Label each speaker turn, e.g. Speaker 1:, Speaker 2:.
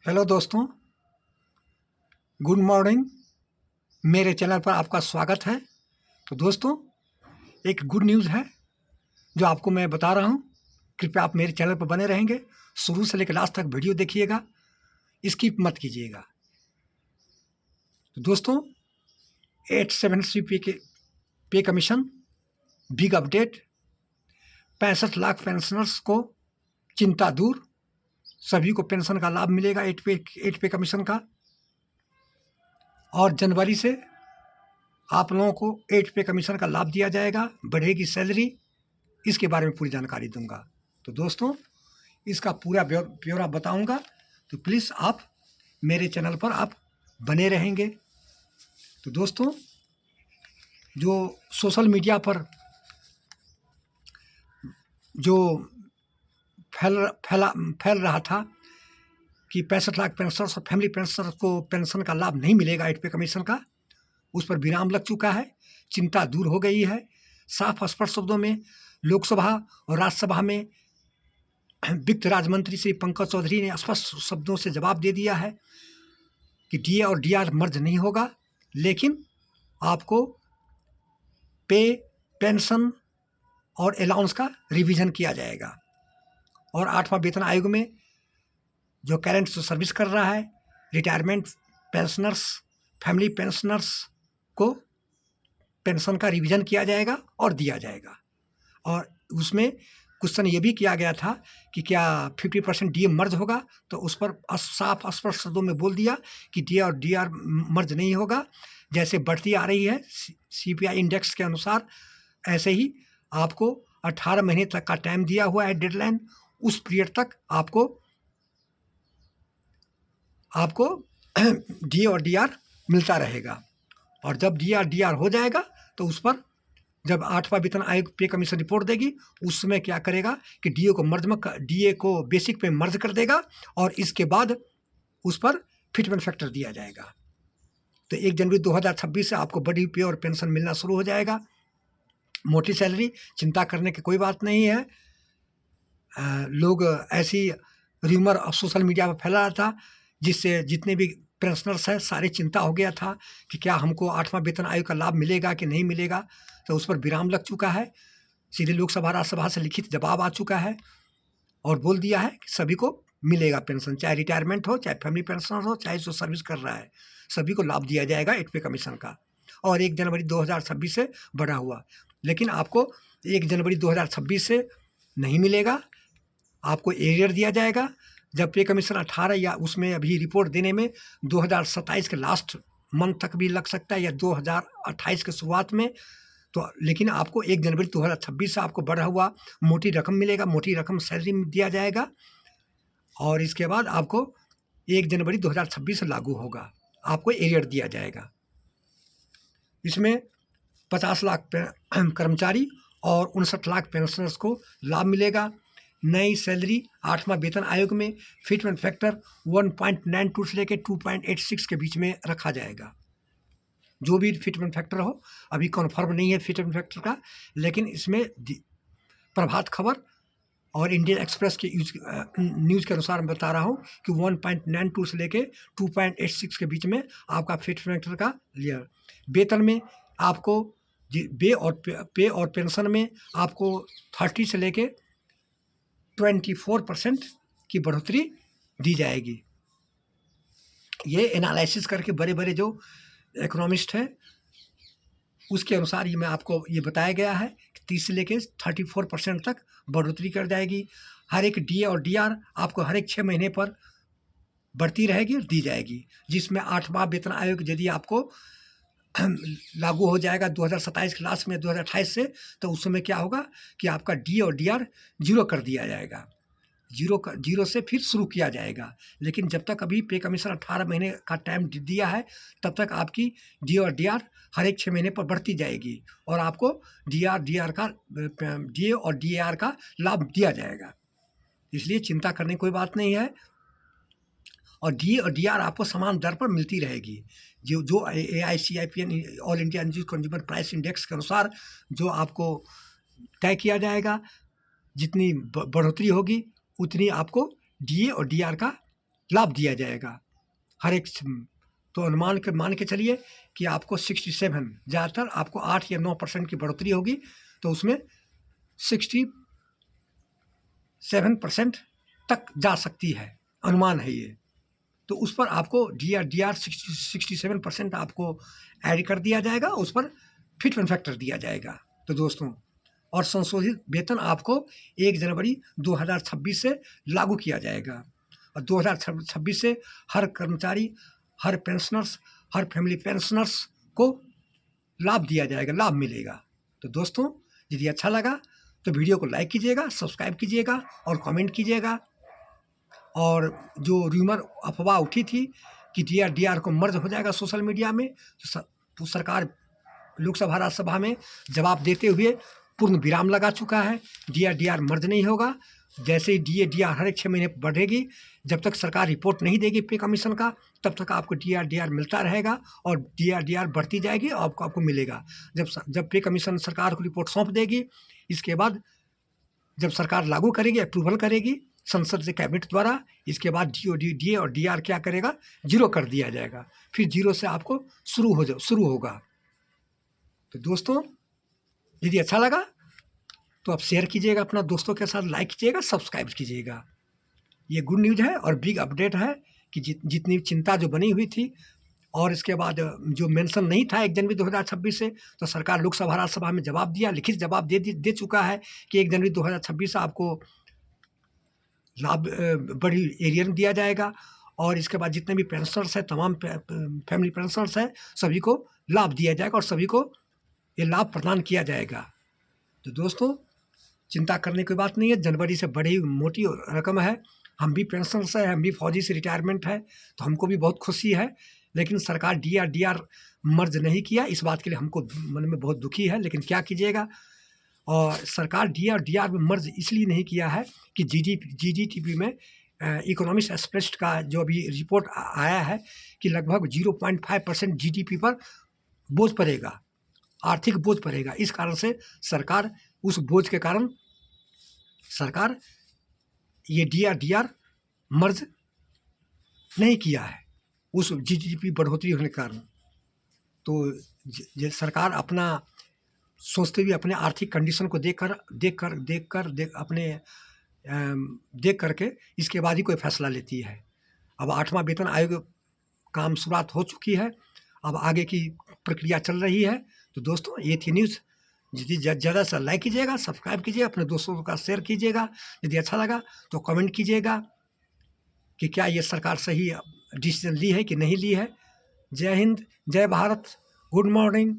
Speaker 1: Hello दोस्तों, good morning. मेरे channel पर आपका स्वागत है। तो दोस्तों, एक गुड न्यूज़ है जो आपको मैं बता रहा हूँ। कृपया आप मेरे चैनल पर बने रहेंगे, शुरू से लेकर लास्ट तक वीडियो देखिएगा, स्किप मत कीजिएगा। तो दोस्तों, 870 पे commission, big update. 65 lakh pensioners को चिंता दूर, सभी को पेंशन का लाभ मिलेगा 8 पे कमीशन का। और जनवरी से आप लोगों को 8 पे कमीशन का लाभ दिया जाएगा, बढ़ेगी सैलरी। इसके बारे में पूरी जानकारी दूंगा। तो दोस्तों, इसका पूरा ब्यौरा बताऊंगा, तो प्लीज़ आप मेरे चैनल पर आप बने रहेंगे। तो दोस्तों, जो सोशल मीडिया पर जो फैल रहा था कि 65 लाख पेंशनर्स और फैमिली पेंशनर्स को पेंशन का लाभ नहीं मिलेगा 8 पे कमीशन का, उस पर विराम लग चुका है। चिंता दूर हो गई है। साफ स्पष्ट शब्दों में लोकसभा और राज्यसभा में वित्त राज्य मंत्री श्री पंकज चौधरी ने स्पष्ट शब्दों से जवाब दे दिया है कि डीए और डीआर मर्ज नहीं होगा, लेकिन आपको पे, पेंशन और अलाउंस का रिवीजन किया जाएगा। और 8वां वेतन आयोग में जो करंट सर्विस कर रहा है, रिटायरमेंट पेंशनर्स, फैमिली पेंशनर्स को पेंशन का रिवीजन किया जाएगा और दिया जाएगा। और उसमें क्वेश्चन ये भी किया गया था कि क्या 50% डीए मर्ज होगा, तो उस पर साफ स्पष्ट शब्दों में बोल दिया कि डीए और डीआर मर्ज नहीं होगा। जैसे बढ़ती आ रही है सीपीआई इंडेक्स के अनुसार, ऐसे ही आपको 18 महीने तक का टाइम दिया हुआ है डेडलाइन। उस पीरियड तक आपको डीए और डीआर मिलता रहेगा। और जब डीआर हो जाएगा तो उस पर जब 8वां वेतन आयोग पे कमीशन रिपोर्ट देगी, उस समय क्या करेगा कि डीए को बेसिक पे मर्ज कर देगा और इसके बाद उस पर फिटमेंट फैक्टर दिया जाएगा। तो 1 जनवरी 2026 से आपको बड़ी पे और पेंशन मिलना शुरू हो जाएगा। मोटी सैलरी, चिंता करने की कोई बात नहीं है। लोग ऐसी र्यूमर सोशल मीडिया पर फैला रहा था, जिससे जितने भी पेंशनर्स हैं सारी चिंता हो गया था कि क्या हमको 8वां वेतन आयोग का लाभ मिलेगा कि नहीं मिलेगा। तो उस पर विराम लग चुका है। सीधे लोकसभा राज्यसभा से लिखित जवाब आ चुका है और बोल दिया है कि सभी को मिलेगा पेंशन, चाहे रिटायरमेंट हो, चाहे फैमिली पेंशनर हो, चाहे जो सर्विस कर रहा है, सभी को लाभ दिया जाएगा 8 पे कमीशन का। और 1 जनवरी 2026 से बढ़ा हुआ, लेकिन आपको 1 जनवरी 2026 से नहीं मिलेगा, आपको एरियर दिया जाएगा। जब पे कमीशन 18 या उसमें अभी रिपोर्ट देने में 2027 के लास्ट मंथ तक भी लग सकता है या 2028 के शुरुआत में। तो लेकिन आपको 1 जनवरी 2026 से आपको बढ़ा हुआ मोटी रकम मिलेगा, मोटी रकम सैलरी में दिया जाएगा। और इसके बाद आपको 1 जनवरी 2026 से लागू होगा, आपको एरियर दिया जाएगा। इसमें 50 लाख कर्मचारी और 59 लाख पेंशनर्स को लाभ मिलेगा। नई सैलरी 8वां वेतन आयोग में फिटमेंट फैक्टर 1.92 से लेकर 2.86 के बीच में रखा जाएगा। जो भी फिटमेंट फैक्टर हो, अभी कन्फर्म नहीं है फिटमेंट फैक्टर का, लेकिन इसमें प्रभात खबर और इंडियन एक्सप्रेस के न्यूज़ के अनुसार मैं बता रहा हूँ कि 1.92 से लेके 2.86 के बीच में आपका फिटमेंट फैक्टर का लिया। वेतन में आपको पे और पेंशन में आपको 30 से लेके 24% की बढ़ोतरी दी जाएगी। ये एनालिसिस करके बड़े बड़े जो इकोनॉमिस्ट हैं उसके अनुसार ये मैं आपको ये बताया गया है कि 30 से लेके 34% तक बढ़ोतरी कर जाएगी। हर एक डीए और डीआर आपको हर एक 6 महीने पर बढ़ती रहेगी और दी जाएगी, जिसमें 8वां वेतन आयोग यदि आपको लागू हो जाएगा 2027 के लास्ट में 2028 से, तो उस समय क्या होगा कि आपका डीए और डीआर जीरो कर दिया जाएगा। जीरो से फिर शुरू किया जाएगा। लेकिन जब तक अभी पे कमीशन 18 महीने का टाइम दिया है, तब तक आपकी डी और डीआर हर एक 6 महीने पर बढ़ती जाएगी और आपको डीए और डीआर का लाभ दिया जाएगा। इसलिए चिंता करने की कोई बात नहीं है। और डीए और डीआर आपको समान दर पर मिलती रहेगी। जो AICIPN all India consumer price index के अनुसार जो आपको तय किया जाएगा, जितनी बढ़ोतरी होगी उतनी आपको डीए और डीआर का लाभ दिया जाएगा हर एक। तो अनुमान के मान के चलिए कि आपको 67, ज़्यादातर आपको 8 या 9% की बढ़ोतरी होगी, तो उसमें 67% तक जा सकती है, अनुमान है ये। तो उस पर आपको डी आर 67% आपको ऐड कर दिया जाएगा, उस पर फिटमेंट फैक्टर दिया जाएगा। तो दोस्तों, और संशोधित वेतन आपको 1 जनवरी 2026 से लागू किया जाएगा, और 2026 से हर कर्मचारी, हर पेंशनर्स, हर फैमिली पेंशनर्स को लाभ दिया जाएगा, लाभ मिलेगा। तो दोस्तों, यदि अच्छा लगा तो वीडियो को लाइक कीजिएगा, सब्सक्राइब कीजिएगा और कमेंट कीजिएगा। और जो रूमर अफवाह उठी थी कि डीआर को मर्ज हो जाएगा सोशल मीडिया में, तो सरकार लोकसभा राज्यसभा में जवाब देते हुए पूर्ण विराम लगा चुका है। डीआर मर्ज नहीं होगा। जैसे ही डीआर हर एक 6 महीने बढ़ेगी, जब तक सरकार रिपोर्ट नहीं देगी पे कमीशन का, तब तक आपको डीआर मिलता रहेगा, और डीआर बढ़ती जाएगी और आपको मिलेगा। जब पे कमीशन सरकार को रिपोर्ट सौंप देगी, इसके बाद जब सरकार लागू करेगी, अप्रूवल करेगी संसद से, कैबिनेट द्वारा, इसके बाद डीए और डीआर क्या करेगा, जीरो कर दिया जाएगा। फिर जीरो से आपको शुरू होगा। तो दोस्तों, यदि अच्छा लगा तो आप शेयर कीजिएगा अपना दोस्तों के साथ, लाइक कीजिएगा, सब्सक्राइब कीजिएगा। ये गुड न्यूज़ है और बिग अपडेट है कि जितनी चिंता जो बनी हुई थी, और इसके बाद जो मेंशन नहीं था 1 जनवरी 2026 से, तो सरकार लोकसभा राज्यसभा में जवाब दिया, लिखित जवाब दे चुका है कि 1 जनवरी 2026 से आपको लाभ बड़ी एरिया में दिया जाएगा, और इसके बाद जितने भी पेंशनर्स हैं, तमाम फैमिली पेंशनर्स हैं, सभी को लाभ दिया जाएगा और सभी को ये लाभ प्रदान किया जाएगा। तो दोस्तों, चिंता करने की बात नहीं है, जनवरी से बड़ी मोटी रकम है। हम भी पेंशनर्स हैं, हम भी फौजी से रिटायरमेंट है, तो हमको भी बहुत खुशी है। लेकिन सरकार डीआर मर्ज नहीं किया, इस बात के लिए हमको मन में बहुत दुखी है, लेकिन क्या कीजिएगा। और सरकार डीआर में मर्ज इसलिए नहीं किया है कि जीडीपी में इकोनॉमिक्स एक्सप्रेस का जो अभी रिपोर्ट आया है कि लगभग 0.5% जीडीपी पर बोझ पड़ेगा, आर्थिक बोझ पड़ेगा। इस कारण से सरकार, उस बोझ के कारण सरकार ये डीआर मर्ज नहीं किया है, उस जीडीपी बढ़ोतरी होने के कारण। तो सरकार अपना सोचते हुए, अपने आर्थिक कंडीशन को देख करके इसके बाद ही कोई फैसला लेती है। अब 8वां वेतन आयोग काम शुरुआत हो चुकी है, अब आगे की प्रक्रिया चल रही है। तो दोस्तों, ये थी न्यूज़। यदि ज़्यादा से लाइक कीजिएगा, सब्सक्राइब कीजिएगा, अपने दोस्तों का शेयर कीजिएगा। यदि अच्छा लगा तो कमेंट कीजिएगा कि क्या ये सरकार सही डिसीजन ली है कि नहीं ली है। जय हिंद, जय भारत, गुड मॉर्निंग।